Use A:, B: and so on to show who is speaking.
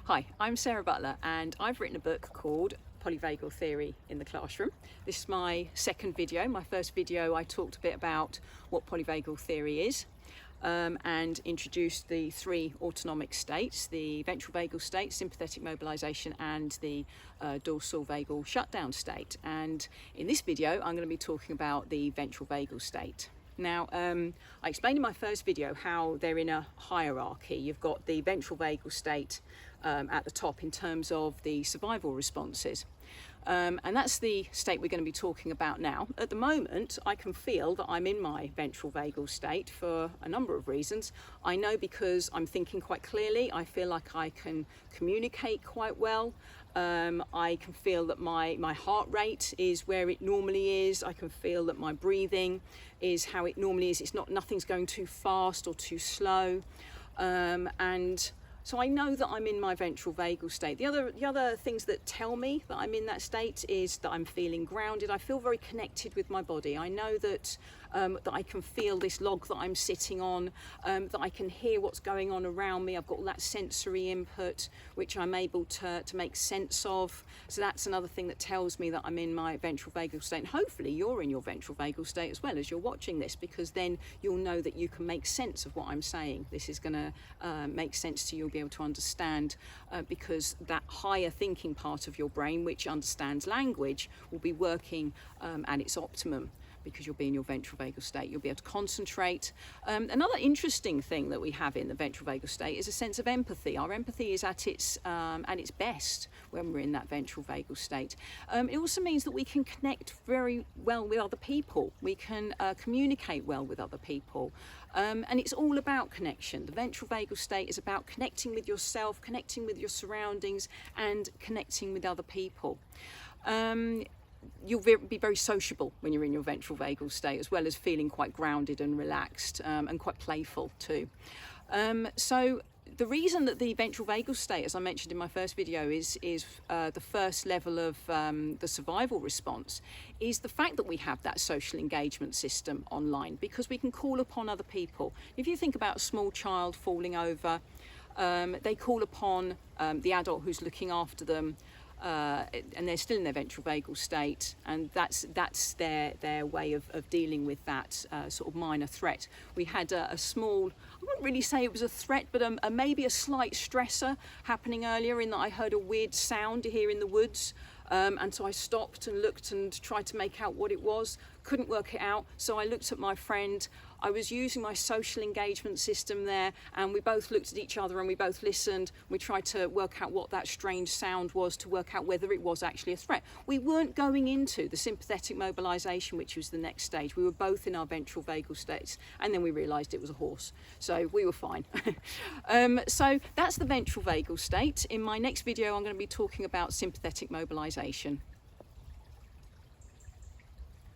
A: Hi, I'm Sarah Butler and I've written a book called Polyvagal Theory in the Classroom. This is my second video. My first video I talked a bit about what polyvagal theory is and introduced the three autonomic states, the ventral vagal state, sympathetic mobilization and the dorsal vagal shutdown state. And in this video I'm going to be talking about the ventral vagal state. Now, I explained in my first video how they're in a hierarchy. You've got the ventral vagal state at the top in terms of the survival responses. And that's the state we're going to be talking about now. At the moment, I can feel that I'm in my ventral vagal state for a number of reasons. I know because I'm thinking quite clearly. I feel like I can communicate quite well. I can feel that my heart rate is where it normally is. I can feel that my breathing is how it normally is. Nothing's going too fast or too slow. And so I know that I'm in my ventral vagal state. The other things that tell me that I'm in that state is that I'm feeling grounded. I feel very connected with my body. I know that that I can feel this log that I'm sitting on, that I can hear what's going on around me. I've got all that sensory input which I'm able to make sense of. So that's another thing that tells me that I'm in my ventral vagal state. And hopefully you're in your ventral vagal state as well as you're watching this, because then you'll know that you can make sense of what I'm saying. This is going to make sense to you. You'll be able to understand because that higher thinking part of your brain, which understands language, will be working at its optimum because you'll be in your ventral vagal state. You'll be able to concentrate. Another interesting thing that we have in the ventral vagal state is a sense of empathy. Our empathy is at its best when we're in that ventral vagal state. It also means that we can connect very well with other people. We can communicate well with other people. And it's all about connection. The ventral vagal state is about connecting with yourself, connecting with your surroundings, and connecting with other people. You'll be very sociable when you're in your ventral vagal state, as well as feeling quite grounded and relaxed and quite playful too. So the reason that the ventral vagal state, as I mentioned in my first video, is the first level of the survival response is the fact that we have that social engagement system online, because we can call upon other people. If you think about a small child falling over, they call upon the adult who's looking after them, and they're still in their ventral vagal state, and that's their way of dealing with that sort of minor threat. We had a small, I wouldn't really say it was a threat, but maybe a slight stressor happening earlier, in that I heard a weird sound here in the woods. And so I stopped and looked and tried to make out what it was. Couldn't work it out, so I looked at my friend. I was using my social engagement system there, and we both looked at each other and we both listened. We tried to work out what that strange sound was, to work out whether it was actually a threat. We weren't going into the sympathetic mobilization, which was the next stage. We were both in our ventral vagal states, and then we realized it was a horse, so we were fine. So that's the ventral vagal state. In my next video I'm going to be talking about sympathetic mobilization.